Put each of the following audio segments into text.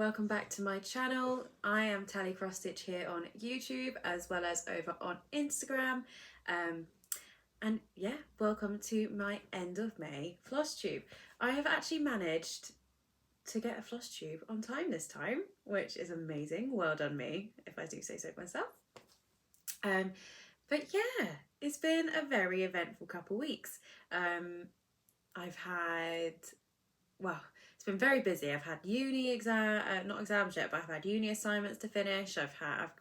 welcome back to my channel. I am Tally Cross Stitch here on YouTube as well as over on Instagram. And yeah, welcome to my end of May floss tube. I have actually managed to get a floss tube on time this time, which is amazing. Well done me, if I do say so myself. But yeah, it's been a very eventful couple weeks. I've had, well, it's been very busy. I've had uni not exams yet, but I've had uni assignments to finish. I've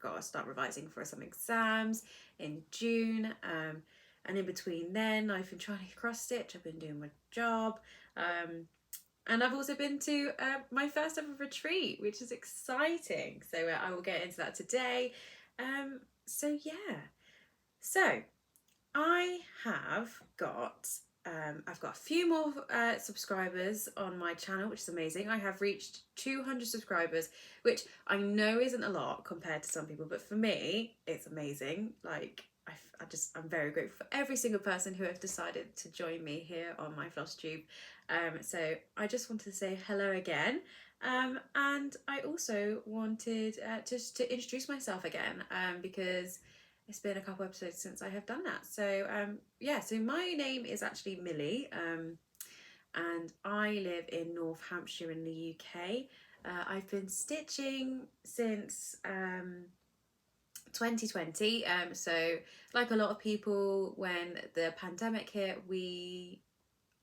got to start revising for some exams in June. And in between then, I've been trying to cross stitch. I've been doing my job. And I've also been to my first ever retreat, which is exciting. So I will get into that today. So yeah. So I have got I've got a few more subscribers on my channel, which is amazing. I have reached 200 subscribers, which I know isn't a lot compared to some people, but for me, it's amazing. Like, I'm very grateful for every single person who have decided to join me here on my floss tube. So I just wanted to say hello again. And I also wanted just to introduce myself again, because it's been a couple episodes since I have done that. So yeah, so my name is actually Millie, and I live in North Hampshire in the UK. I've been stitching since 2020. So like a lot of people, when the pandemic hit, we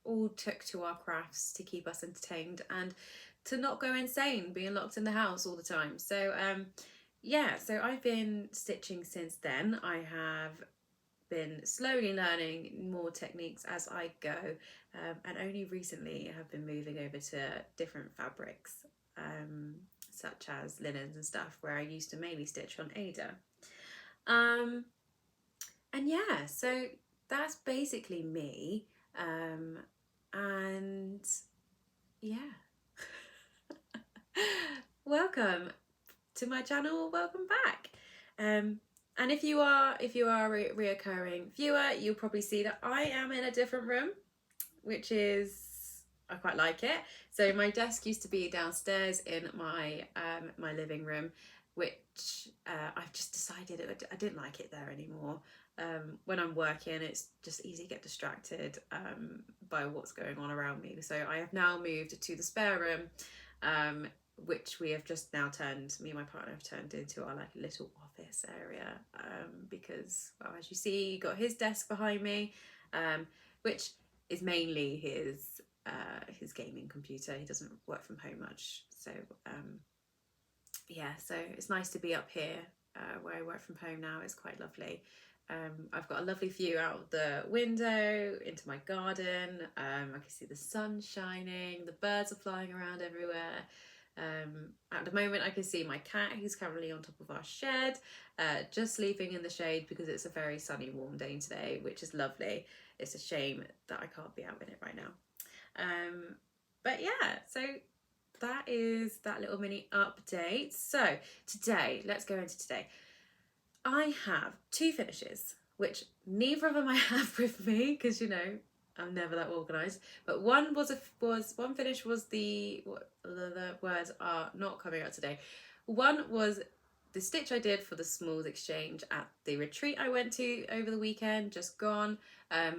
all took to our crafts to keep us entertained and to not go insane being locked in the house all the time. So yeah, so I've been stitching since then. I have been slowly learning more techniques as I go, and only recently have been moving over to different fabrics, such as linens and stuff, where I used to mainly stitch on Ada. And yeah, so that's basically me, and yeah. Welcome to my channel, welcome back. And if you are a reoccurring viewer, you'll probably see that I am in a different room, which is, I quite like it. So my desk used to be downstairs in my my living room, which I've just decided I didn't like it there anymore. When I'm working, it's just easy to get distracted by what's going on around me. So I have now moved to the spare room, which we have just now me and my partner have turned into our like little office area, because, well, as you see, you got his desk behind me, which is mainly his gaming computer. He doesn't work from home much, so yeah, so it's nice to be up here where I work from home now. It's quite lovely. I've got a lovely view out of the window into my garden. I can see the sun shining, the birds are flying around everywhere. At the moment I can see my cat, who's currently on top of our shed, just sleeping in the shade because it's a very sunny, warm day today, which is lovely. It's a shame that I can't be out in it right now. But yeah, so that is that little mini update. So today, let's go into today. I have two finishes, which neither of them I have with me, because, you know, I'm never that organised. But one one finish was the words are not coming out today. One was the stitch I did for the smalls exchange at the retreat I went to over the weekend, just gone.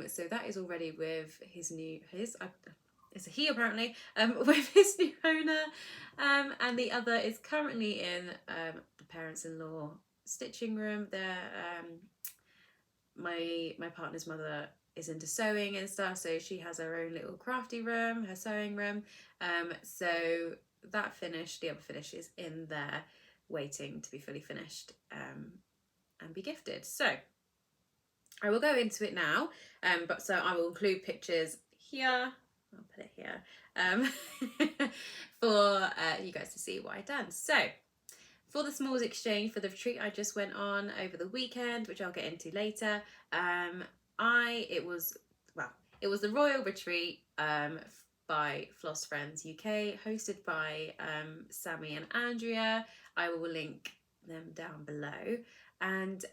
So that is already with it's a he apparently, with his new owner. And the other is currently in the parents-in-law stitching room. There, my partner's mother is into sewing and stuff, so she has her own little crafty room, her sewing room. So that finished, the other finish is in there waiting to be fully finished and be gifted. So I will go into it now, but so I will include pictures here. I'll put it here for you guys to see what I've done. So for the smalls exchange for the retreat I just went on over the weekend, which I'll get into later, it was the Royal Retreat by Floss Friends UK, hosted by Sammy and Andrea. I will link them down below. And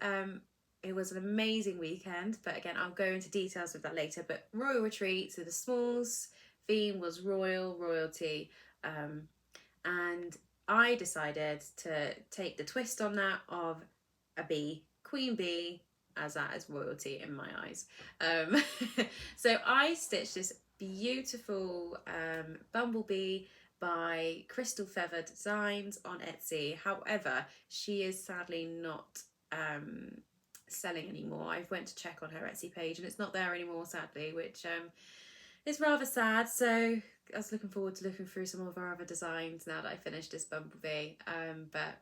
it was an amazing weekend, but again, I'll go into details of that later. But Royal Retreat, so the smalls theme was royalty, and I decided to take the twist on that of a bee, queen bee, as that is royalty in my eyes. So I stitched this beautiful bumblebee by Crystal Feather Designs on Etsy. However, she is sadly not selling anymore. I went to check on her Etsy page and it's not there anymore, sadly, which is rather sad. So I was looking forward to looking through some of her other designs now that I finished this bumblebee, but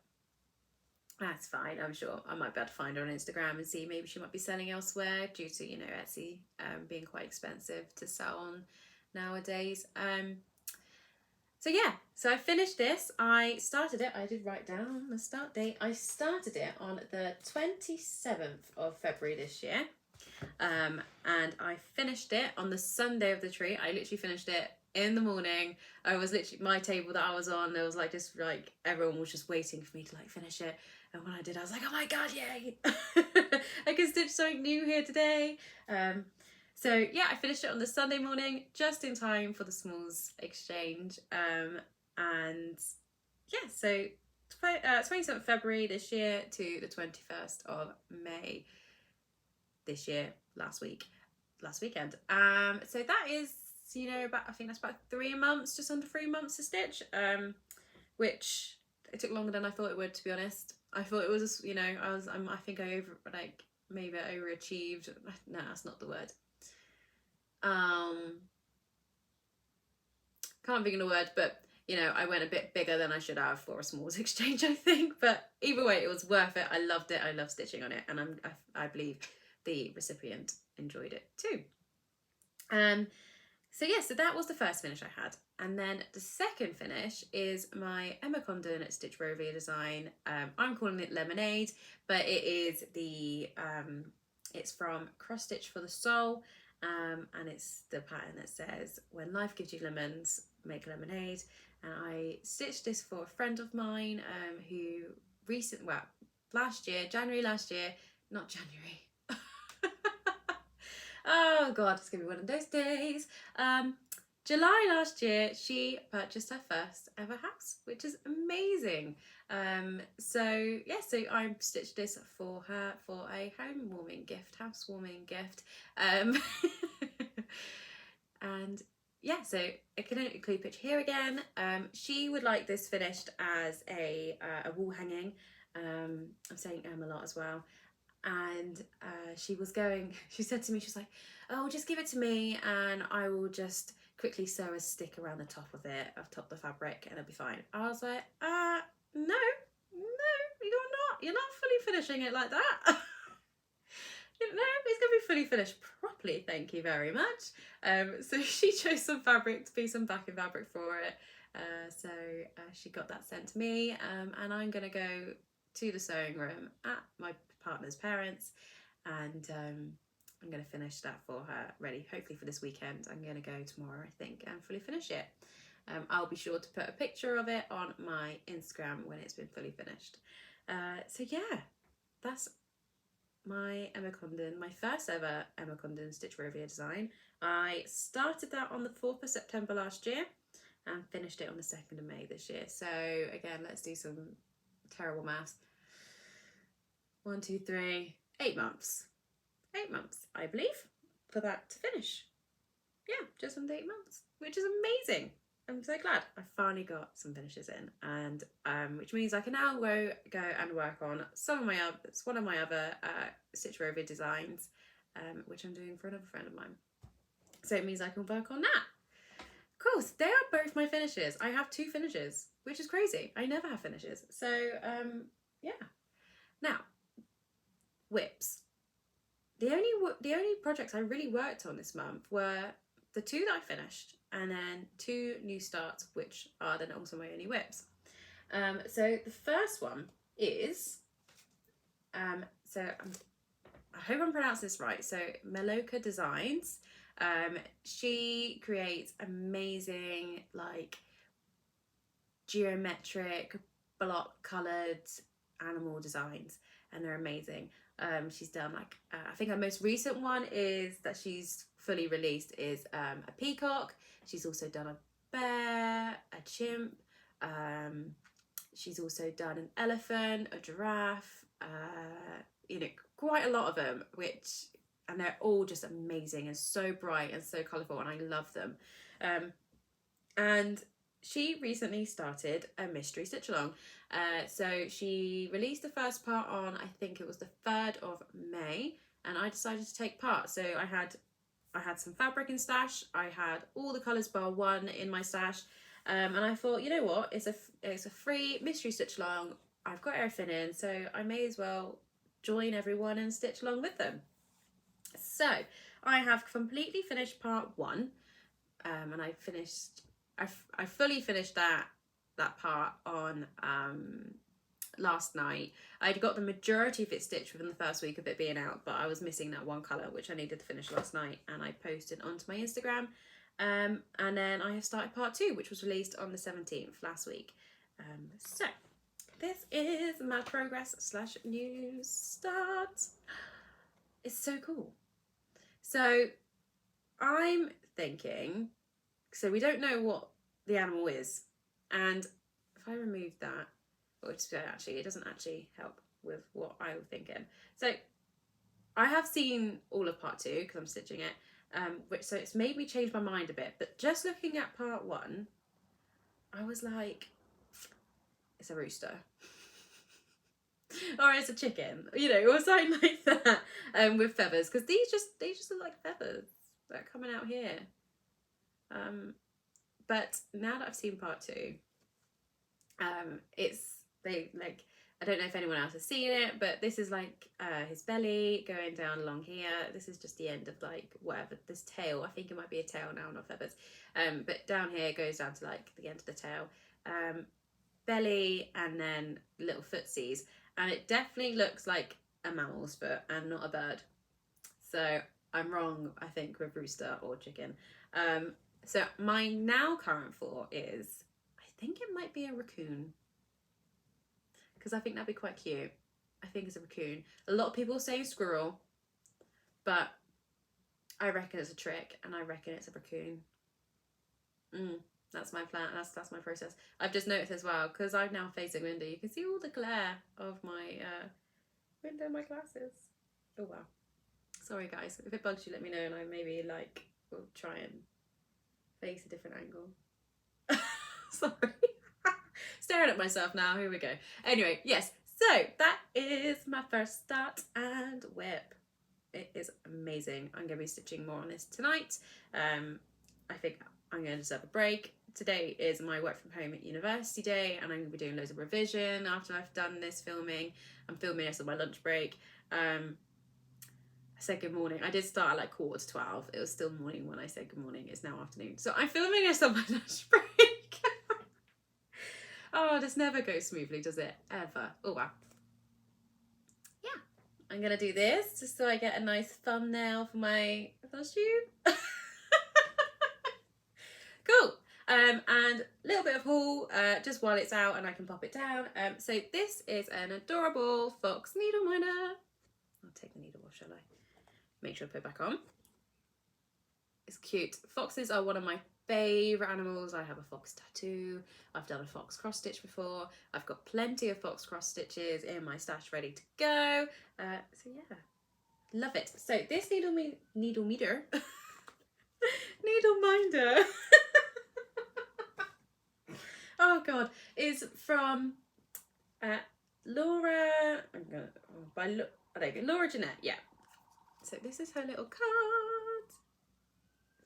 that's fine. I'm sure I might be able to find her on Instagram and see maybe she might be selling elsewhere due to, you know, Etsy being quite expensive to sell on nowadays. So yeah, so I finished this. I started it. I did write down the start date. I started it on the 27th of February this year. And I finished it on the Sunday of the tree. I literally finished it in the morning. I was literally, my table that I was on, there was like just like everyone was just waiting for me to like finish it. And when I did, I was like, oh my god, yay! I can stitch something new here today. So yeah, I finished it on the Sunday morning, just in time for the Smalls exchange. And yeah, so 27th February this year to the 21st of May this year, last weekend. So that is, you know, about, I think that's about 3 months, just under 3 months to stitch, which it took longer than I thought it would, to be honest. I thought it was, you know, I think I maybe I overachieved. No, that's not the word. Can't think of the word, but you know, I went a bit bigger than I should have for a Smalls exchange, I think. But either way, it was worth it. I loved it. I love stitching on it, and I believe the recipient enjoyed it too. So yeah, so that was the first finish I had. And then the second finish is my Emma Condon Stitch Rovia design. I'm calling it Lemonade, but it is the, it's from Cross Stitch for the Soul. And it's the pattern that says, when life gives you lemons, make lemonade. And I stitched this for a friend of mine who January last year, not January. Oh god, it's gonna be one of those days. July last year, she purchased her first ever house, which is amazing. So yeah, so I stitched this for her for a housewarming gift. And yeah, so I can include a picture here again. She would like this finished as a wall hanging. I'm saying a lot as well. And she said to me, she's like, oh, just give it to me and I will just quickly sew a stick around the top of it, of the fabric, and it'll be fine. I was like, no, you're not fully finishing it like that. No, it's gonna be fully finished properly, thank you very much. So she chose some fabric to be some backing fabric for it. So she got that sent to me, and I'm gonna go to the sewing room at my partner's parents, and I'm going to finish that for her, ready hopefully for this weekend. I'm going to go tomorrow, I think, and fully finish it. I'll be sure to put a picture of it on my Instagram when it's been fully finished. So yeah, that's my Emma Condon, my first ever Emma Condon Stitch Rovia design. I started that on the 4th of September last year and finished it on the 2nd of May this year. So again, let's do some terrible maths. 1, 2, 3, 8 months. 8 months, I believe, for that to finish. Yeah, just under 8 months, which is amazing. I'm so glad I finally got some finishes in, and which means I can now go and work on one of my other Stitch Rovia designs, which I'm doing for another friend of mine. So it means I can work on that. Of course, they are both my finishes. I have 2 finishes, which is crazy. I never have finishes. So yeah. Now, whips. The only projects I really worked on this month were the 2 that I finished, and then 2 new starts, which are then also my only whips. So the first one is, so I hope I'm pronouncing this right. So Meloka Designs. She creates amazing like geometric block coloured animal designs, and they're amazing. She's done like I think her most recent one is that she's fully released is a peacock. She's also done a bear, a chimp, She's also done an elephant, a giraffe, you know, quite a lot of them, and they're all just amazing and so bright and so colourful, and I love them. And she recently started a mystery stitch along. So she released the first part on, I think it was the 3rd of May, and I decided to take part. So I had some fabric in stash, I had all the colours bar one in my stash, and I thought, you know what, it's a free mystery stitch along, I've got everything in, so I may as well join everyone and stitch along with them. So I have completely finished part 1, and I fully finished that part on last night. I'd got the majority of it stitched within the first week of it being out, but I was missing that one colour which I needed to finish last night, and I posted onto my Instagram. And then I have started part 2, which was released on the 17th last week. So this is my progress / new start. It's so cool. So I'm thinking, so we don't know what the animal is, and if I remove that, actually it doesn't actually help with what I was thinking. So I have seen all of part 2 because I'm stitching it, so it's made me change my mind a bit, but just looking at part 1, I was like, it's a rooster. Or it's a chicken, you know, or something like that, with feathers, because they just look like feathers that are coming out here. But now that I've seen part 2, I don't know if anyone else has seen it, but this is like his belly going down along here. This is just the end of like whatever, this tail, I think it might be a tail now, not feathers, but down here goes down to like the end of the tail, belly, and then little footsies, and it definitely looks like a mammal's foot and not a bird. So I'm wrong, I think, with rooster or chicken. So my now current thought is, I think it might be a raccoon, because I think that'd be quite cute. I think it's a raccoon. A lot of people say squirrel, but I reckon it's a trick, and I reckon it's a raccoon. That's my plan. That's my process. I've just noticed as well, because I'm now facing window, you can see all the glare of my window, my glasses. Oh wow. Sorry guys, if it bugs you, let me know, and I maybe like will try and face a different angle. Sorry. Staring at myself now, here we go. Anyway, yes, so that is my first start and whip. It is amazing. I'm going to be stitching more on this tonight. I think I'm going to deserve a break. Today is my work from home at university day, and I'm going to be doing loads of revision after I've done this filming. I'm filming this on my lunch break. I said good morning. I did start at like 11:45. It was still morning when I said good morning. It's now afternoon. So I'm filming this on my lunch break. Oh, this never goes smoothly, does it? Ever. Oh, wow. Yeah. I'm going to do this just so I get a nice thumbnail for my flosstube. Cool. And a little bit of haul just while it's out and I can pop it down. So this is an adorable fox needle miner. I'll take the needle off, shall I? Make sure I put it back on. It's cute. Foxes are one of my favourite animals. I have a fox tattoo. I've done a fox cross stitch before. I've got plenty of fox cross stitches in my stash ready to go. So yeah, love it. So this needle meter, needle minder. Oh god, is from Laura. Laura Jeanette. Yeah. So this is her little card.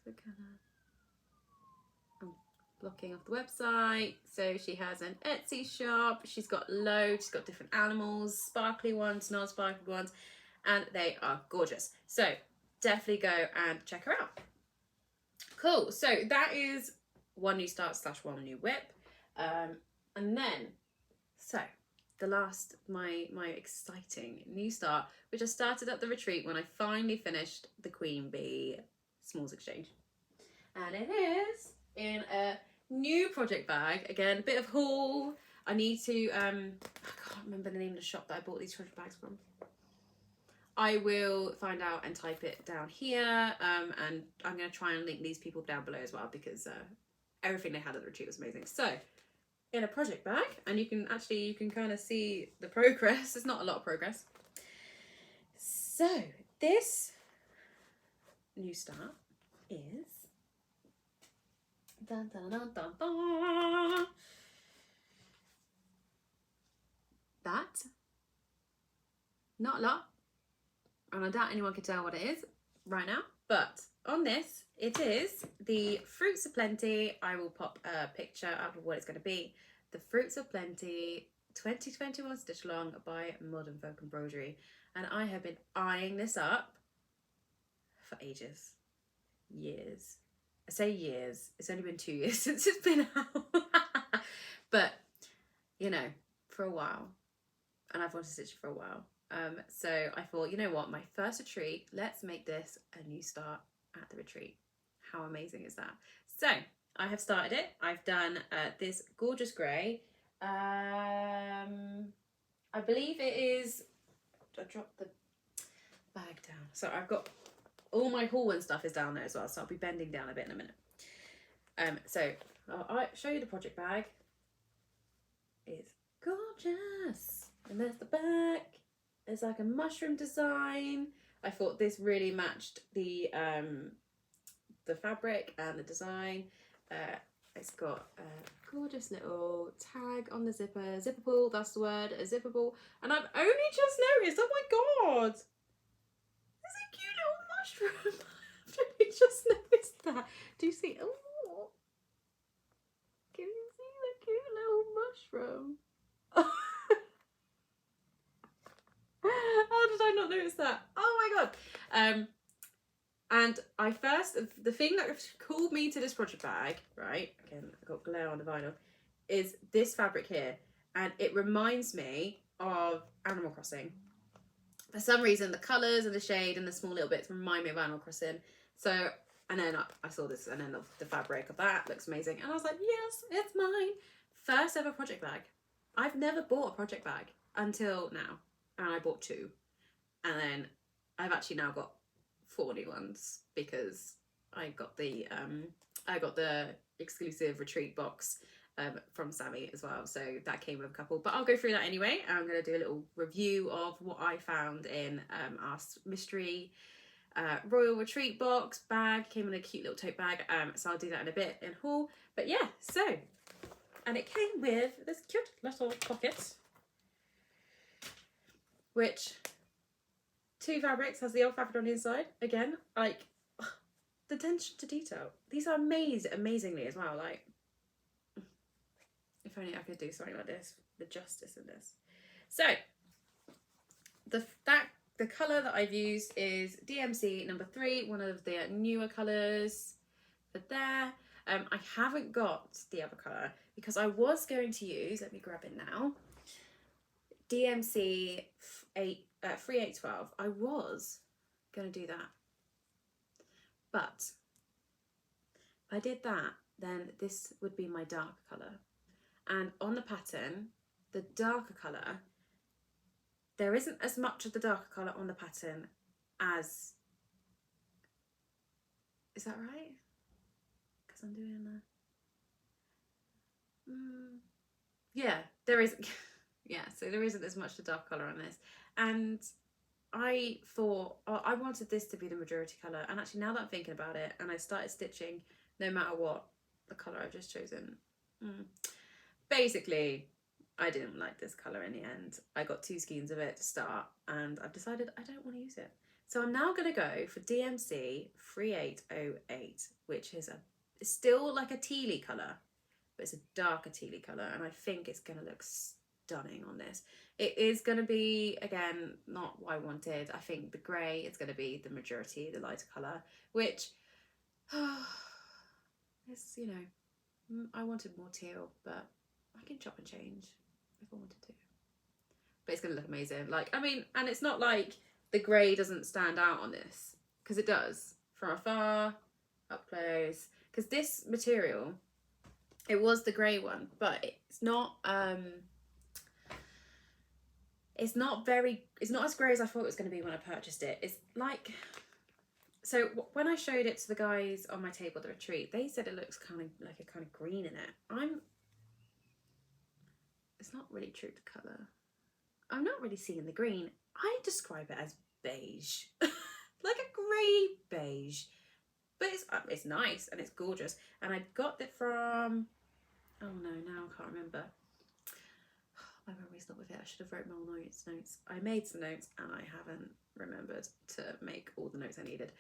So kind of blocking off the website. So she has an Etsy shop. She's got loads. She's got different animals, sparkly ones, non-sparkly ones, and they are gorgeous. So definitely go and check her out. Cool. So that is one new start / one new whip. And then, so the last, my exciting new start, which I started at the retreat when I finally finished the Queen Bee Smalls Exchange. And it is in a new project bag. Again, a bit of haul. I need to, I can't remember the name of the shop that I bought these project bags from. I will find out and type it down here. And I'm going to try and link these people down below as well, because everything they had at the retreat was amazing. So in a project bag, and you can kind of see the progress. It's not a lot of progress. So this new start is dun, dun, dun, dun, dun. That, not a lot, and I doubt anyone can tell what it is right now, but on this it is the Fruits of Plenty. I will pop a picture out of what it's going to be. The Fruits of Plenty 2021 Stitch Along by Modern Folk Embroidery, and I have been eyeing this up for ages, years. I say years, it's only been 2 years since it's been out. But you know, for a while, and I've wanted to stitch for a while. So I thought, you know what, my first retreat, let's make this a new start at the retreat. How amazing is that? So I have started it. I've done this gorgeous grey. I believe it is, I dropped the bag down. So I've got all my haul and stuff is down there as well. So I'll be bending down a bit in a minute. So I'll show you the project bag. It's gorgeous. And there's the back. It's like a mushroom design. I thought this really matched the fabric and the design. It's got a gorgeous little tag on the zipper. Zippable, that's the word, a zippable. And I've only just noticed, oh my god, there's a cute little mushroom. I've only just noticed that. Do you see? Oh, can you see the cute little mushroom? How did I not notice that? Oh my god. And the thing that called me to this project bag, right, again, I got glare on the vinyl, is this fabric here. And it reminds me of Animal Crossing. For some reason, the colours and the shade and the small little bits remind me of Animal Crossing. So, and then I saw this, and then the fabric of that looks amazing. And I was like, yes, it's mine. First ever project bag. I've never bought a project bag until now. And I bought 2. And then I've actually now got 4 new ones because I got the exclusive retreat box from Sammy as well. So that came with a couple. But I'll go through that anyway. I'm going to do a little review of what I found in our mystery royal retreat box bag. Came in a cute little tote bag. So I'll do that in a bit in haul. But yeah, so, and it came with this cute little pocket, which 2 fabrics, has the old fabric on the inside. Again, like, the attention to detail. These are amazingly as well. Like, if only I could do something like this. The justice in this. So, the colour that I've used is DMC number 3, one of the newer colours for there. I haven't got the other colour because I was going to use, let me grab it now, DMC 3812. I was going to do that, but if I did that, then this would be my dark colour. And on the pattern, the darker colour, there isn't as much of the darker colour on the pattern as, is that right? Because I'm doing the, yeah, there isn't. Yeah, so there isn't as much the dark colour on this. And I thought, oh, I wanted this to be the majority colour. And actually, now that I'm thinking about it, and I started stitching, no matter what, the colour I've just chosen. Basically, I didn't like this colour in the end. I got 2 skeins of it to start, and I've decided I don't want to use it. So I'm now going to go for DMC 3808, which is it's still like a tealy colour, but it's a darker tealy colour, and I think it's going to look stunning on this. It is going to be, again, not what I wanted. I think the grey is going to be the majority, the lighter colour, which is, you know, I wanted more teal, but I can chop and change if I wanted to. But it's going to look amazing. Like, I mean, and it's not like the grey doesn't stand out on this, because it does from afar, up close. Because this material, it was the grey one, but it's not it's not as grey as I thought it was going to be when I purchased it. It's like, so when I showed it to the guys on my table at the retreat, they said it looks kind of like a kind of green in it. it's not really true to colour. I'm not really seeing the green. I describe it as beige. Like a grey beige. But it's nice and it's gorgeous. And I got it from, oh no, now I can't remember. My memory's not with it. I should have wrote more notes. I made some notes and I haven't remembered to make all the notes I needed.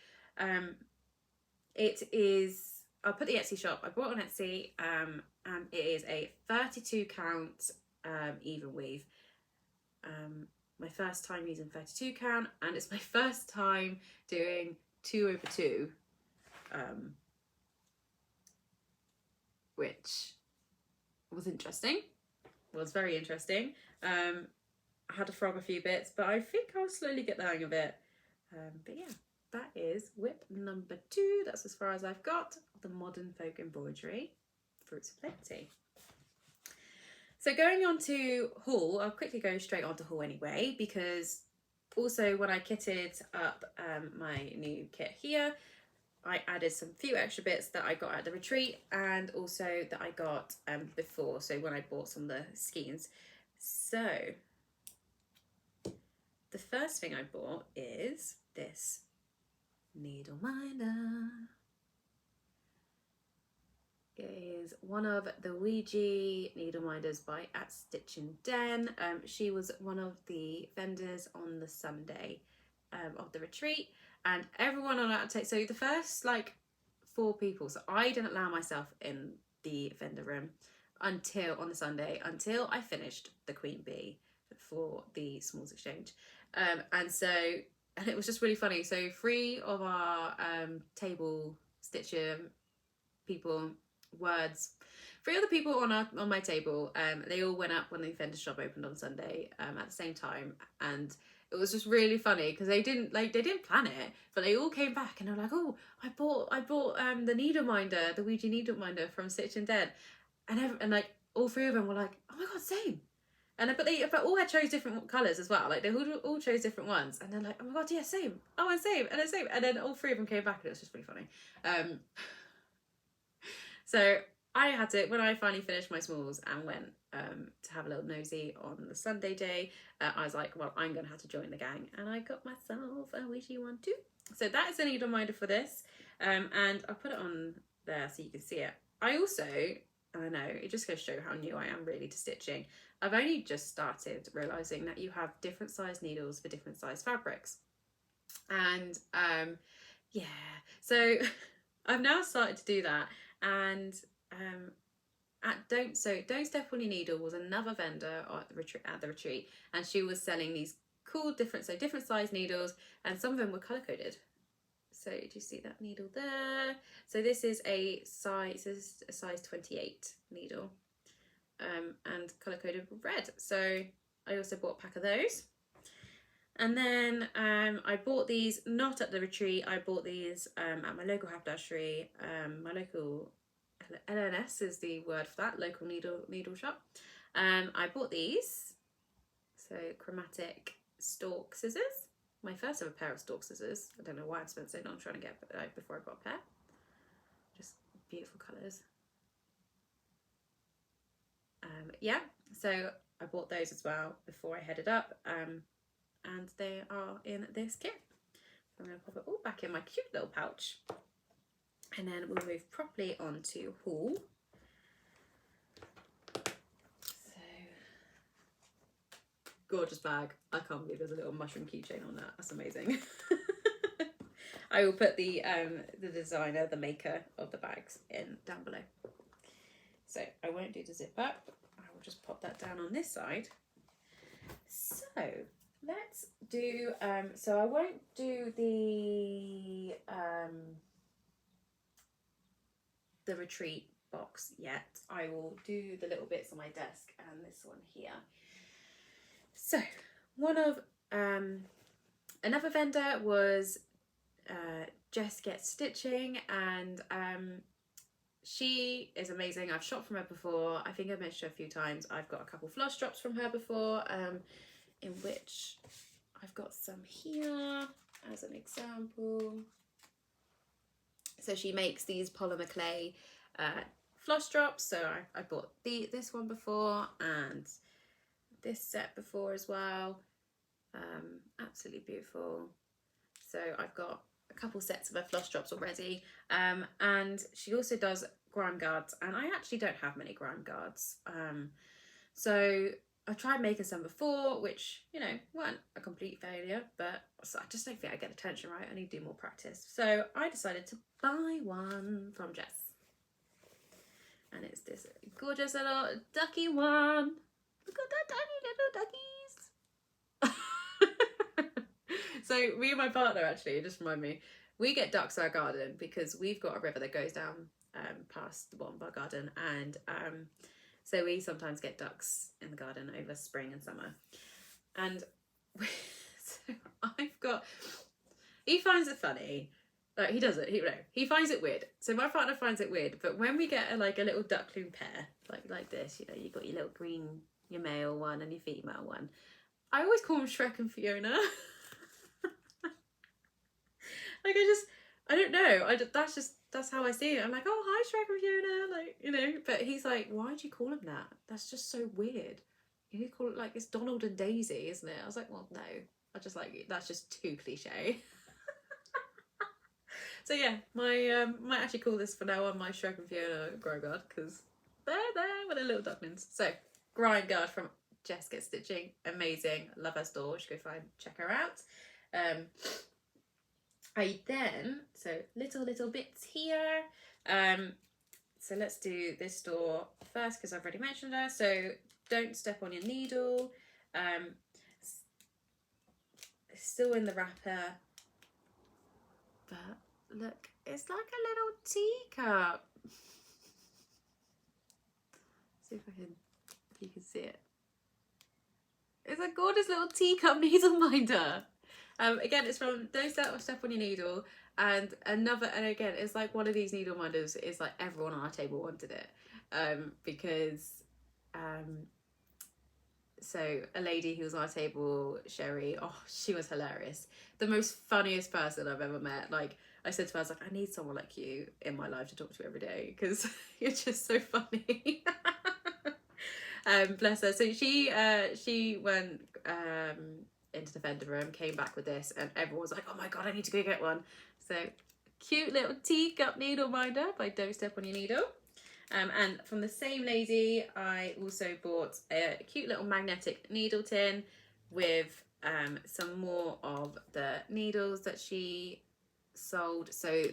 It is, I'll put the Etsy shop. I bought it on Etsy, and it is a 32 count even weave. My first time using 32 count, and it's my first time doing 2/2, which was interesting. Was very interesting. I had to frog a few bits, but I think I'll slowly get the hang of it. But yeah, that is whip number 2. That's as far as I've got. The modern folk embroidery, Fruits of Plenty. So going on to haul, I'll quickly go straight on to haul anyway, because also when I kitted up my new kit here, I added some few extra bits that I got at the retreat, and also that I got before, so when I bought some of the skeins. So the first thing I bought is this needle minder. It is one of the Ouija needle minders by At Stitching Den. She was one of the vendors on the Sunday of the retreat, and everyone on that take. So the first like 4 people. So I didn't allow myself in the vendor room until on the Sunday, until I finished the Queen Bee for the Smalls Exchange, and it was just really funny. So 3 of our table stitcher people. 3 other people on my table, they all went up when the vendor shop opened on Sunday at the same time, and it was just really funny because they didn't plan it, but they all came back and they were like, oh, I bought the needle minder, the Ouija needle minder from Stitch and Dead, and like all 3 of them were like, oh my god, same. And but all had chose different colours as well. Like they all chose different ones, and they're like, oh my god, yeah, same. Oh, and same, and same. And then all 3 of them came back, and it was just really funny. So I had to, when I finally finished my smalls and went to have a little nosy on the Sunday day, I was like, well, I'm going to have to join the gang. And I got myself a Ouija one too. So that is a needle minder for this. And I'll put it on there so you can see it. I also, I know, it just goes to show how new I am really to stitching. I've only just started realising that you have different size needles for different size fabrics. And yeah, so I've now started to do that. And Don't Step on Your Needle was another vendor at the retreat, and she was selling these cool different size needles, and some of them were color coded. So do you see that needle there? So this is a size 28 needle, and color coded red. So I also bought a pack of those. And then I bought these not at the retreat. I bought these at my local haberdashery. My local LNS is the word for that, local needle shop. I bought these, so chromatic stalk scissors. My first ever pair of stalk scissors. I don't know why I've spent so long trying to get before I got a pair. Just beautiful colours. Yeah, so I bought those as well before I headed up. And they are in this kit. So I'm going to pop it all back in my cute little pouch. And then we'll move properly on to haul. So, gorgeous bag. I can't believe there's a little mushroom keychain on that. That's amazing. I will put the designer, the maker of the bags in down below. So I won't do the zip up. I will just pop that down on this side. So let's do, so I won't do the retreat box yet. I will do the little bits on my desk and this one here. So one of, another vendor was Jess Gets Stitching, and she is amazing. I've shopped from her before. I think I've mentioned her a few times. I've got a couple floss drops from her before, in which I've got some here as an example. So she makes these polymer clay floss drops. So I bought this one before, and this set before as well. Absolutely beautiful. So I've got a couple sets of her floss drops already. And she also does grime guards, and I actually don't have many grime guards. So I tried making some before, which, you know, weren't a complete failure, but I just don't think I get the tension right. I need to do more practice. So I decided to buy one from Jess. And it's this gorgeous little ducky one. Look at that tiny little duckies. So me and my partner, actually, it just reminded me, we get ducks in our garden because we've got a river that goes down past the bottom of our garden, and so we sometimes get ducks in the garden over spring and summer. And so I've got, he finds it funny. Like, he doesn't, he finds it weird. So my partner finds it weird, but when we get a little duckling pair, like this, you know, you've got your little green, your male one and your female one. I always call them Shrek and Fiona. Like, I don't know. That's how I see it. I'm like, oh, hi, Shrek and Fiona. Like, you know, but he's like, why do you call him that? That's just so weird. You need to call it like, it's Donald and Daisy, isn't it? I was like, well, no. I just like, that's just too cliche. So yeah, might actually call this for now on my Shrek and Fiona grime guard, because they're there with their little ducklings. So, grime guard from Jess Gets Stitching. Amazing. Love her store. You should go find, check her out. So little bits here. So let's do this store first because I've already mentioned her. So don't step on your needle. Still in the wrapper, but look, it's like a little teacup. See if you can see it. It's a gorgeous little teacup needle minder. Again, it's from Don't Step on Your Needle, and again, it's like one of these needle minders is like everyone on our table wanted it, because so a lady who was on our table, Sherry, oh, she was hilarious, the most funniest person I've ever met. Like, I said to her, I was like, I need someone like you in my life to talk to every day because you're just so funny. Bless her. So she went into the vendor room, came back with this, and everyone was like, oh my god, I need to go get one. So cute little teacup needle minder by Don't Step on Your Needle. And from the same lady, I also bought a cute little magnetic needle tin with some more of the needles that she sold. So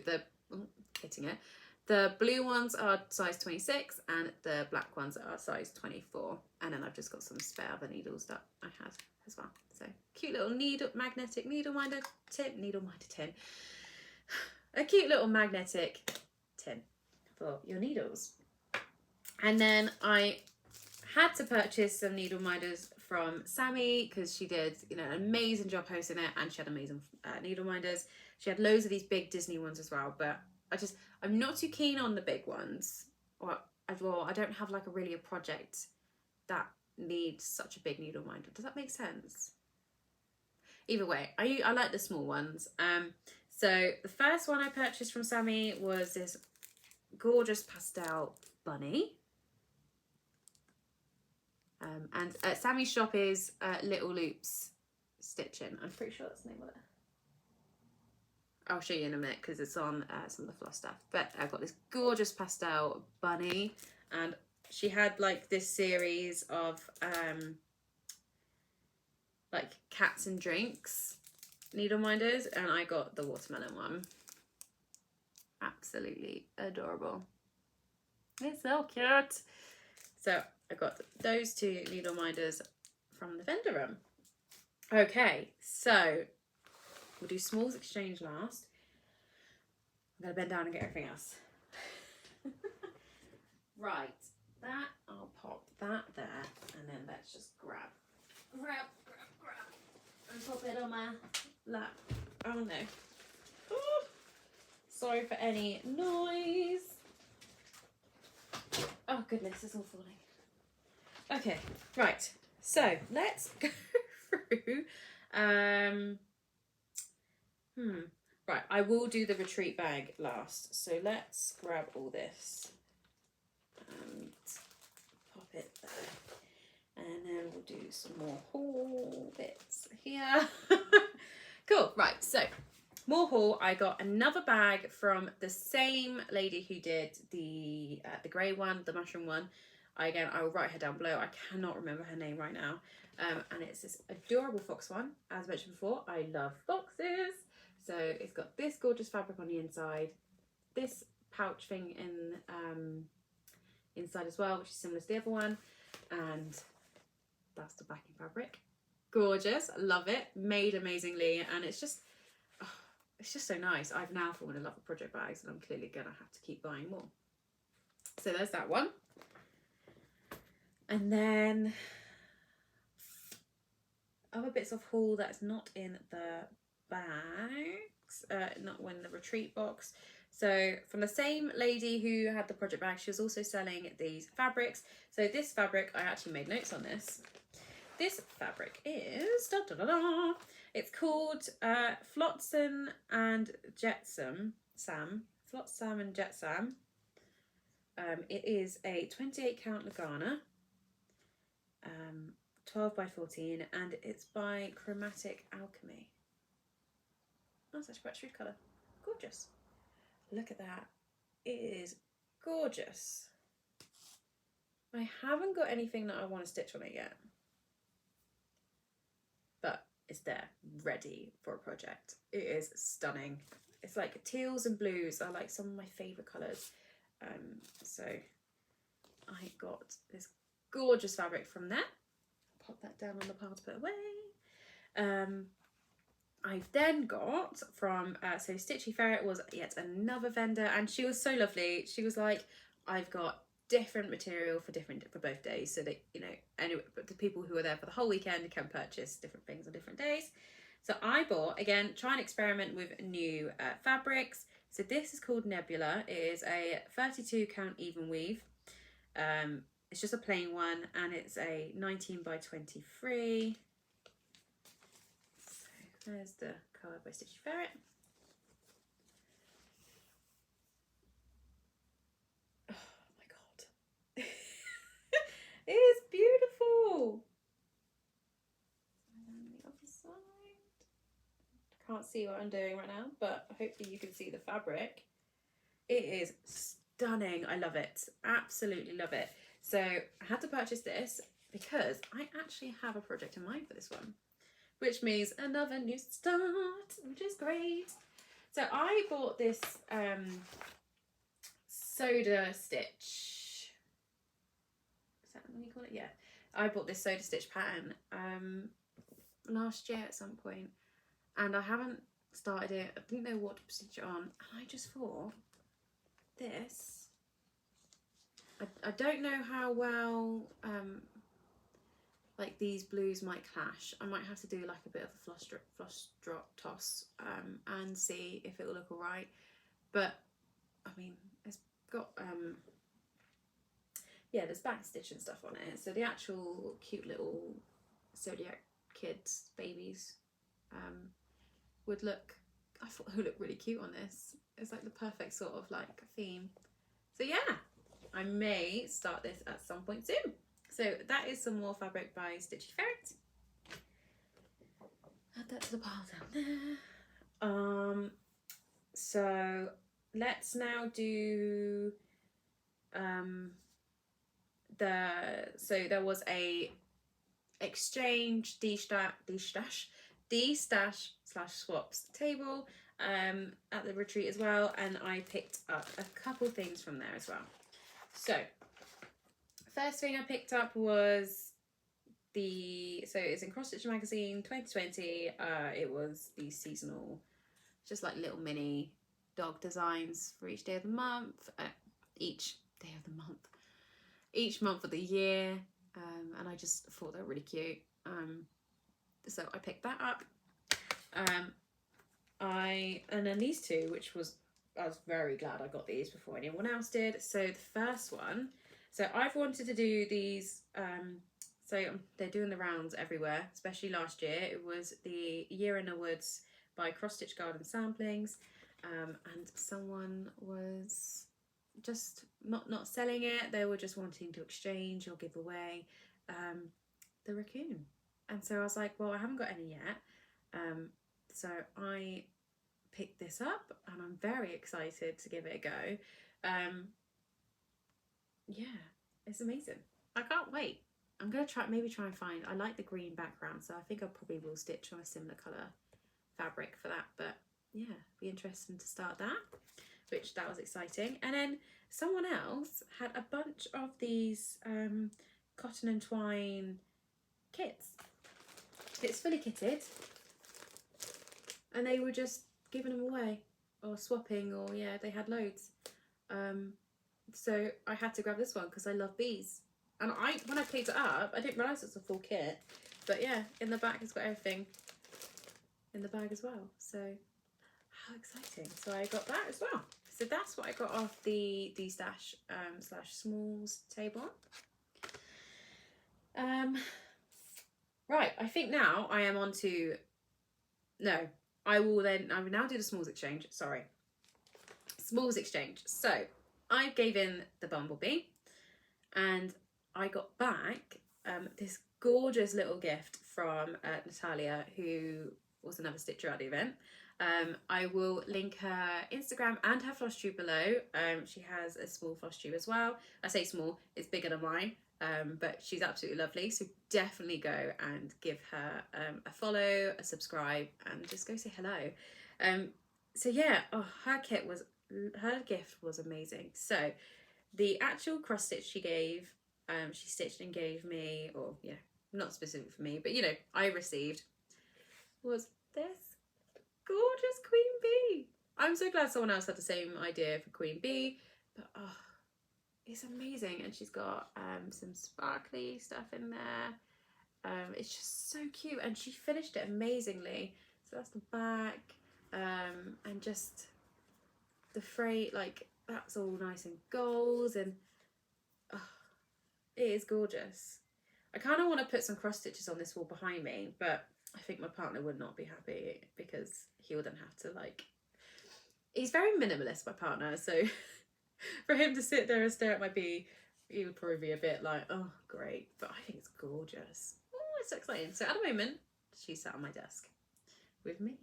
the blue ones are size 26 and the black ones are size 24. And then I've just got some spare other needles that I had as well. So cute little magnetic needle minder tin. A cute little magnetic tin for your needles. And then I had to purchase some needle minders from Sammy because she did, you know, an amazing job hosting it, and she had amazing needle minders. She had loads of these big Disney ones as well, but I'm not too keen on the big ones. Or I don't have like a project that needs such a big needle minder. Does that make sense? Either way, I like the small ones. So the first one I purchased from Sammy was this gorgeous pastel bunny. And Sammy's shop is Little Loops Stitching. I'm pretty sure that's the name of it. I'll show you in a minute because it's on some of the floss stuff. But I've got this gorgeous pastel bunny, and she had like this series of like cats and drinks needle minders, and I got the watermelon one. Absolutely adorable. It's so cute. So I got those two needle minders from the vendor room. Okay, so we'll do smalls exchange last. I'm gonna bend down and get everything else. Right, that, I'll pop that there, and then let's just grab, and pop it on my lap. Oh no. Ooh. Sorry for any noise. Oh goodness, it's all falling. Okay, right, so let's go through. Right, I will do the retreat bag last. So let's grab all this and pop it there. And then we'll do some more haul bits here. Cool, right, so more haul. I got another bag from the same lady who did the grey one, the mushroom one. I will write her down below. I cannot remember her name right now. And it's this adorable fox one. As mentioned before, I love foxes. So it's got this gorgeous fabric on the inside, this pouch thing in inside as well, which is similar to the other one, and that's the backing fabric. Gorgeous, love it, made amazingly, and it's just so nice. I've now fallen in love with project bags, and I'm clearly gonna have to keep buying more. So there's that one. And then other bits of haul that's not in the bags, not in the retreat box. So from the same lady who had the project bag, she was also selling these fabrics. So this fabric, I actually made notes on this. This fabric is, it's called Flotsam and Jetsam. Flotsam and Jetsam. It is a 28 count Lagana, 12 by 14, and it's by Chromatic Alchemy. Oh, such a quite true colour. Gorgeous. Look at that. It is gorgeous. I haven't got anything that I want to stitch on it yet, but it's there, ready for a project. It is stunning. It's like teals and blues are like some of my favourite colours. So I got this gorgeous fabric from there. Pop that down on the pile to put away. I've then got from, so Stitchy Ferret was yet another vendor, and she was so lovely. She was like, I've got different material for both days, so that, you know, anyway, but the people who are there for the whole weekend can purchase different things on different days. So I bought, again, try and experiment with new fabrics. So this is called Nebula. It is a 32 count even weave. It's just a plain one, and it's a 19 by 23. So there's the card by Stitchy Ferret. Oh my god. It is beautiful. And then the other side. Can't see what I'm doing right now, but hopefully you can see the fabric. It is stunning. I love it. Absolutely love it. So I had to purchase this because I actually have a project in mind for this one, which means another new start, which is great. So I bought this soda stitch. Is that what you call it? Yeah. I bought this soda stitch pattern last year at some point, and I haven't started it. I didn't know what to stitch it on, and I just thought this. I don't know how well like these blues might clash. I might have to do like a bit of a floss drop toss and see if it will look alright. But I mean, it's got yeah, there's back stitch and stuff on it. So the actual cute little Zodiac kids, babies, would look, I thought it would look really cute on this. It's like the perfect sort of like theme. So yeah, I may start this at some point soon. So that is some more fabric by Stitchy Ferret. Add that to the pile down there. So let's now do so there was a exchange D-stash / swaps table at the retreat as well, and I picked up a couple things from there as well. So first thing I picked up was so it's in Cross Stitcher Magazine 2020. It was the seasonal, just like little mini dog designs for each day of the month, each month of the year, and I just thought they were really cute. So I picked that up. And then these two, I was very glad I got these before anyone else did. So the first one, so I've wanted to do these, so they're doing the rounds everywhere, especially last year. It was the Year in the Woods by Cross Stitch Garden Samplings, and someone was just not selling it. They were just wanting to exchange or give away. the raccoon. And so I was like, well, I haven't got any yet. So I picked this up and I'm very excited to give it a go. Yeah, it's amazing. I can't wait. I'm going to maybe try and find, I like the green background, so I think I probably will stitch on a similar colour fabric for that. But yeah, be interesting to start that, which that was exciting. And then someone else had a bunch of these cotton and twine kits. It's fully kitted, and they were just giving them away or swapping, or yeah, they had loads. So I had to grab this one because I love bees. And when I picked it up, I didn't realise it's a full kit. But yeah, in the back it's got everything in the bag as well. So how exciting. So I got that as well. So that's what I got off the stash slash smalls table. Right, I think now I am on to, no, I will now do the smalls exchange, sorry. Smalls exchange. So I gave in the bumblebee and I got back this gorgeous little gift from Natalia, who was another stitcher at the event. I will link her Instagram and her floss tube below. She has a small floss tube as well. I say small, it's bigger than mine, but she's absolutely lovely. So definitely go and give her a follow, a subscribe, and just go say hello. So yeah, her gift was amazing. So the actual cross stitch she gave, she stitched and gave me, or yeah, not specific for me, but you know, I received, was this gorgeous queen bee. I'm so glad someone else had the same idea for queen bee, but oh, it's amazing. And she's got some sparkly stuff in there. It's just so cute, and she finished it amazingly. So that's the back, and just the freight, like that's all nice and gold, and oh, it is gorgeous. I kind of want to put some cross stitches on this wall behind me, but I think my partner would not be happy because he wouldn't have to, like, he's very minimalist, my partner, so for him to sit there and stare at my bee, he would probably be a bit like, oh great, but I think it's gorgeous. Oh, it's so exciting. So at the moment she sat on my desk with me,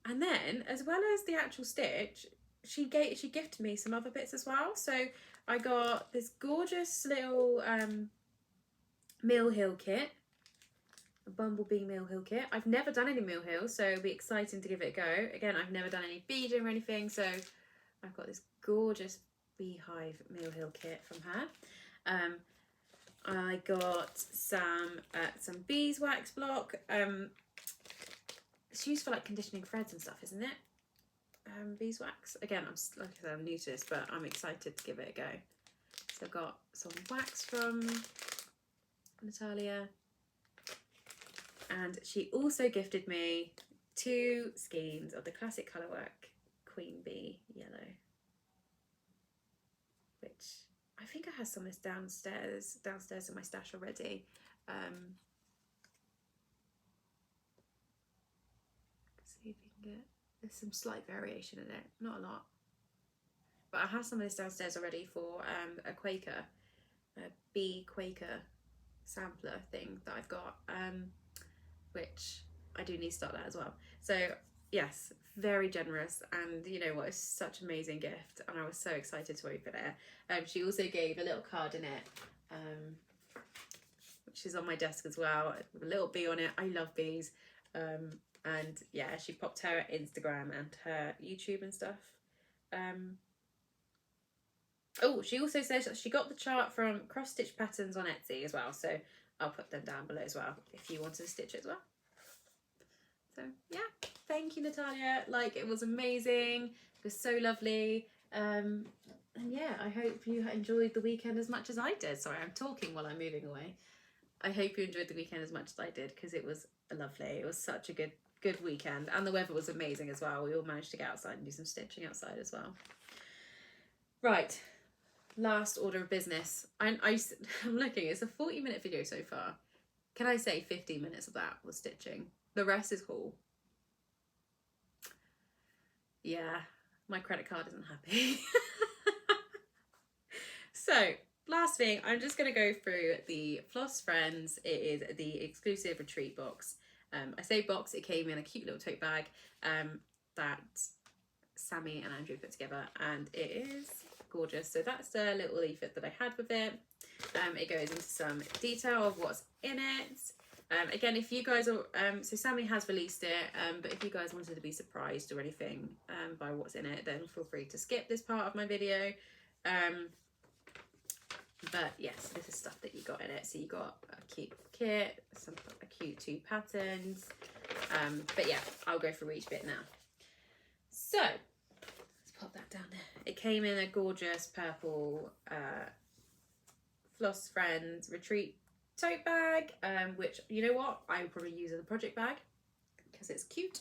and then as well as the actual stitch, she gifted me some other bits as well. So I got this gorgeous little Mill Hill kit, a bumblebee Mill Hill kit. I've never done any Mill Hill, so it'll be exciting to give it a go. Again, I've never done any beading or anything, so I've got this gorgeous beehive Mill Hill kit from her. I got some beeswax block. It's used for like conditioning threads and stuff, isn't it? Beeswax. Again, like I said, I'm new to this, but I'm excited to give it a go. So I've got some wax from Natalia, and she also gifted me 2 skeins of the classic colourwork Queen Bee yellow, which I think I have some of this downstairs in my stash already. See if you can get, there's some slight variation in it, not a lot, but I have some of this downstairs already for a bee Quaker sampler thing that I've got, which I do need to start that as well. So yes, very generous, and you know what, it's such an amazing gift, and I was so excited to open it. She also gave a little card in it, which is on my desk as well, with a little bee on it. I love bees. And yeah, she popped her Instagram and her YouTube and stuff. Oh, she also says that she got the chart from Cross Stitch Patterns on Etsy as well, so I'll put them down below as well if you want to stitch it as well. So yeah, thank you, Natalia. Like, it was amazing. It was so lovely. And yeah, I hope you enjoyed the weekend as much as I did. Sorry, I'm talking while I'm moving away. I hope you enjoyed the weekend as much as I did, because it was lovely. It was such a good weekend, and the weather was amazing as well. We all managed to get outside and do some stitching outside as well. Right, last order of business. I'm looking, it's a 40-minute video so far. Can I say 15 minutes of that was stitching? The rest is haul. Yeah, my credit card isn't happy. So last thing, I'm just going to go through the Floss Friends. It is the exclusive retreat box. I say box, it came in a cute little tote bag that Sammy and Andrew put together, and it is gorgeous. So that's the little leaflet that I had with it. It goes into some detail of what's in it. Again, if you guys are, so Sammy has released it, but if you guys wanted to be surprised or anything by what's in it, then feel free to skip this part of my video. But yes, this is stuff that you got in it. So you got a cute kit, a cute 2 patterns. But yeah, I'll go through each bit now. So let's pop that down there. It came in a gorgeous purple Floss Friends retreat tote bag, which, you know what, I would probably use as a project bag because it's cute.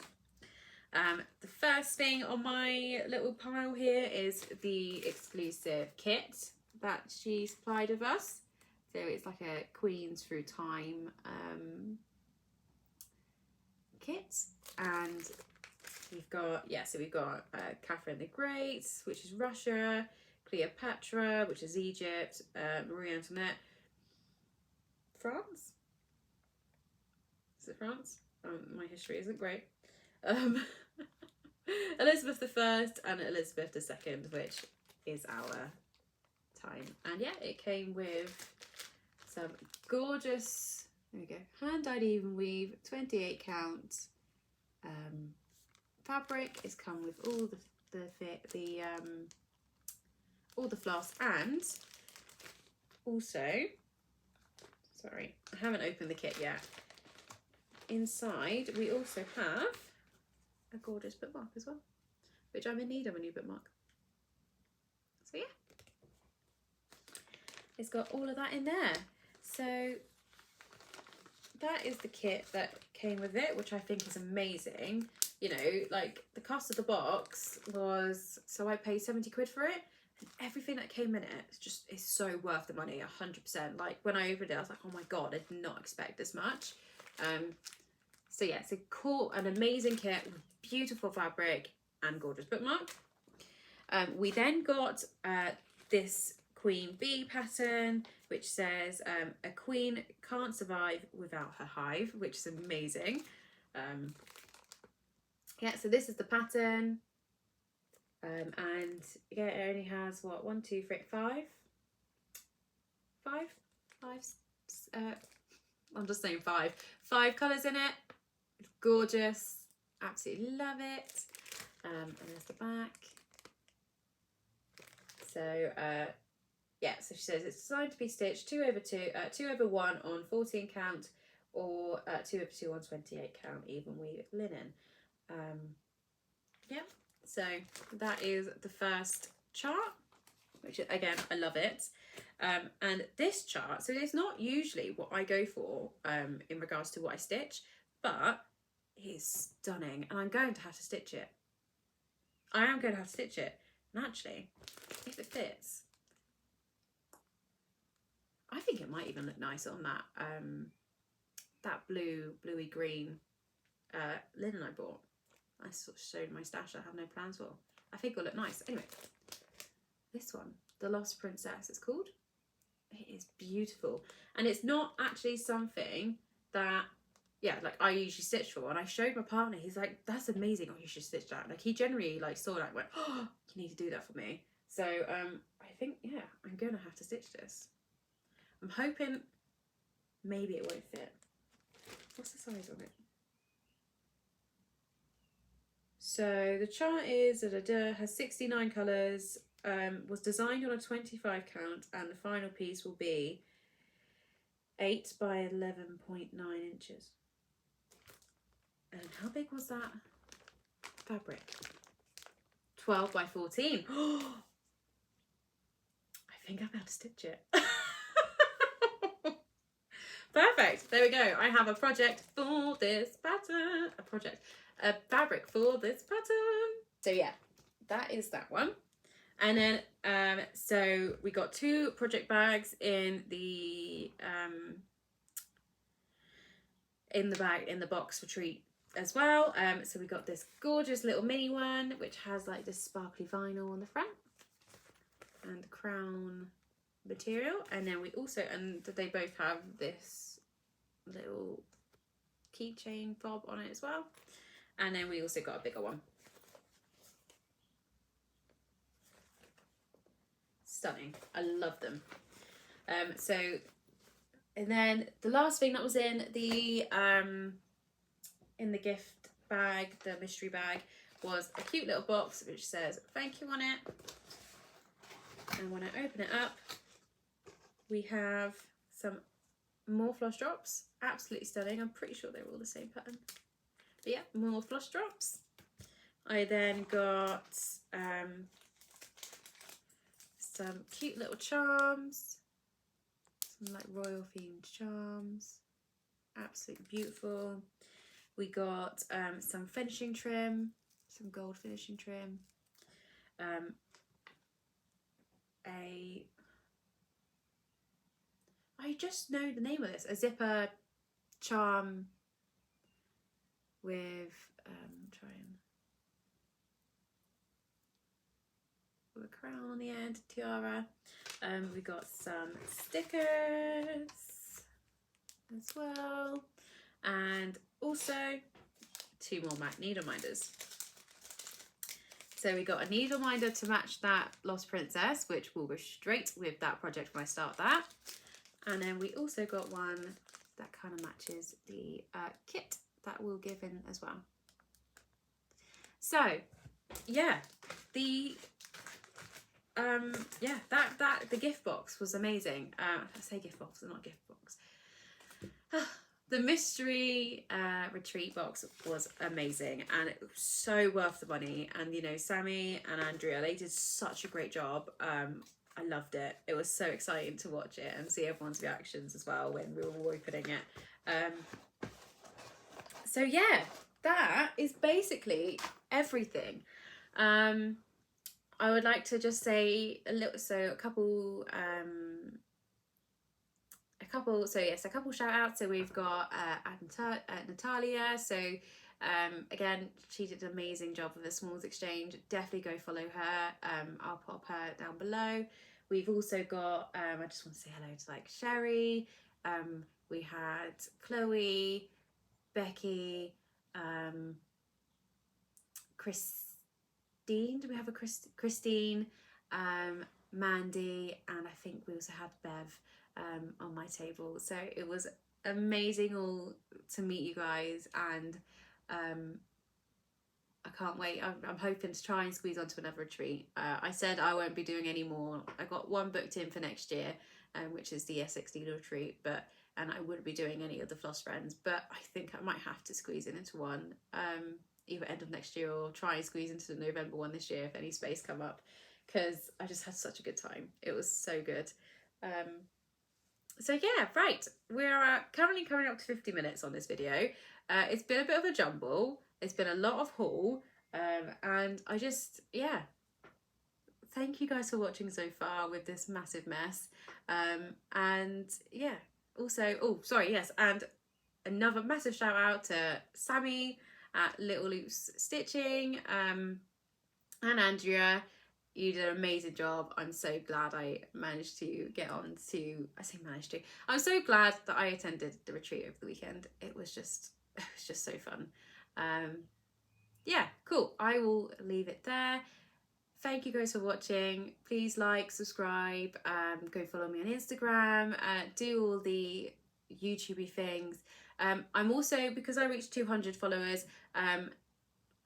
The first thing on my little pile here is the exclusive kit that she supplied with us. So it's like a Queens Through Time kit, and we've got, we've got Catherine the Great, which is Russia, Cleopatra, which is Egypt, Marie Antoinette, France? Is it France? My history isn't great. Elizabeth I and Elizabeth II, which is our time. And yeah, it came with some gorgeous, there we go, hand-dyed even weave, 28 count fabric. It's come with all the floss, and also, sorry, I haven't opened the kit yet. Inside, we also have a gorgeous bookmark as well, which I'm in need of a new bookmark. So yeah, it's got all of that in there. So that is the kit that came with it, which I think is amazing. You know, like the cost of the box was, so I paid 70 quid for it. And everything that came in it is so worth the money, 100%. Like when I opened it, I was like, oh my God, I did not expect this much. So yeah, it's a cool, an amazing kit with beautiful fabric and gorgeous bookmark. We then got this Queen Bee pattern, which says a queen can't survive without her hive, which is amazing. Yeah, so this is the pattern. And yeah, it only has what, 1, 2, 3, 5. I'm just saying 5. 5 colours in it. It's gorgeous. Absolutely love it. And there's the back. So yeah, so she says it's designed to be stitched 2/2 on 14 count, or 2/2 on 28 count even weave linen. Yeah, so that is the first chart, which again, I love it. And this chart, so it's not usually what I go for in regards to what I stitch, but it is stunning, and I'm going to have to stitch it. I am going to have to stitch it. And actually, if it fits, I think it might even look nice on that that bluey green linen I bought. I sort of showed my stash I have no plans for. I think it'll look nice. Anyway, this one, the Lost Princess, it's called. It is beautiful, and it's not actually something that, yeah, like I usually stitch for. And I showed my partner, he's like, that's amazing, oh, you should stitch that. Like he generally like saw that and went, oh, you need to do that for me. So I think, yeah, I'm gonna have to stitch this. I'm hoping maybe it won't fit. What's the size on it? So the chart is has 69 colours, was designed on a 25 count, and the final piece will be 8 by 11.9 inches. And how big was that fabric? 12 by 14. I think I've got to stitch it. Perfect. There we go. I have a project for this pattern. A fabric for this pattern. So yeah, that is that one. And then so we got 2 project bags in the box retreat as well. So we got this gorgeous little mini one, which has like this sparkly vinyl on the front, and the crown material. And then we also, and they both have this little keychain fob on it as well. And then we also got a bigger one. Stunning. I love them. And then the last thing that was in the gift bag, the mystery bag, was a cute little box which says thank you on it. And when I open it up, we have some more floss drops. Absolutely stunning. I'm pretty sure they were all the same pattern. But yeah, more floss drops. I then got some cute little charms. Some like royal themed charms. Absolutely beautiful. We got some finishing trim. Some gold finishing trim. I just know the name of this. A zipper charm with with a crown on the end, tiara. We got some stickers as well, and also 2 more needle minders. So we got a needle minder to match that Lost Princess, which will go straight with that project when I start that. And then we also got one that kind of matches the kit that we'll give in as well. So yeah, the gift box was amazing. I say gift box, it's not a gift box. The mystery retreat box was amazing, and it was so worth the money. And you know, Sammy and Andrea, they did such a great job. I loved it. It was so exciting to watch it and see everyone's reactions as well when we were all opening it. So yeah, that is basically everything. I would like to just say a couple shout outs. So we've got Natalia. So again, she did an amazing job with the Smalls Exchange. Definitely go follow her. I'll pop her down below. We've also got, I just want to say hello to like Sherry. We had Chloe, Becky, Christine. Do we have a Christine? Mandy, and I think we also had Bev on my table. So it was amazing all to meet you guys, and I can't wait. I'm hoping to try and squeeze onto another retreat. I said I won't be doing any more. I got one booked in for next year, which is the Essex Needle retreat, and I wouldn't be doing any of the Floss Friends, but I think I might have to squeeze into one either end of next year or try and squeeze into the November one this year if any space come up, because I just had such a good time. It was so good. So yeah, right, we're currently coming up to 50 minutes on this video. It's been a bit of a jumble. It's been a lot of haul, and I just, yeah, thank you guys for watching so far with this massive mess. And yeah, also, oh, sorry, yes, and another massive shout out to Sammy at Little Loops Stitching, and Andrea. You did an amazing job. I'm so glad I managed to get on to, I say managed to, I'm so glad that I attended the retreat over the weekend. It was just so fun. Yeah, cool. I will leave it there. Thank you guys for watching. Please like, subscribe, go follow me on Instagram, do all the YouTubey things. I'm also, because I reached 200 followers, I'm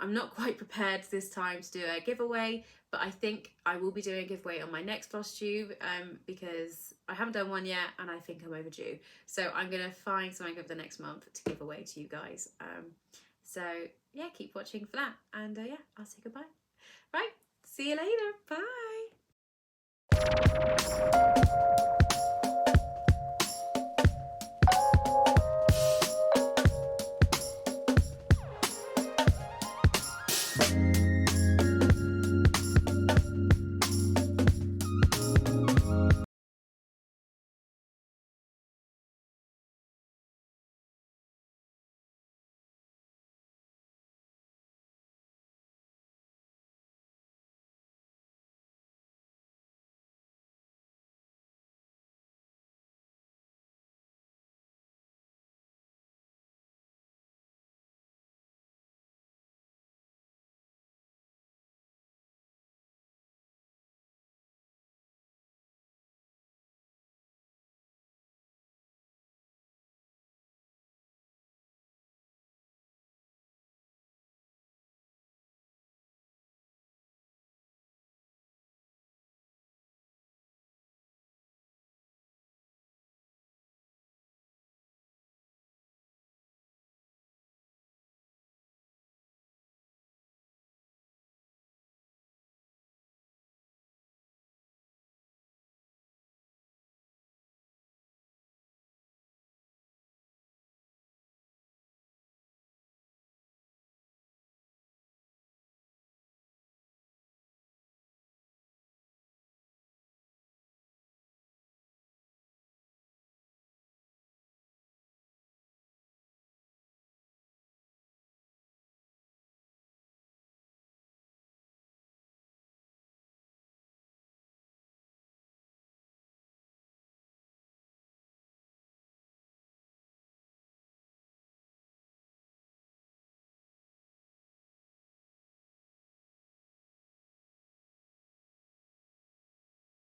not quite prepared this time to do a giveaway, but I think I will be doing a giveaway on my next Flosstube, because I haven't done one yet and I think I'm overdue. So I'm going to find something over the next month to give away to you guys. So yeah, keep watching for that, and yeah, I'll say goodbye. Right, see you later. Bye.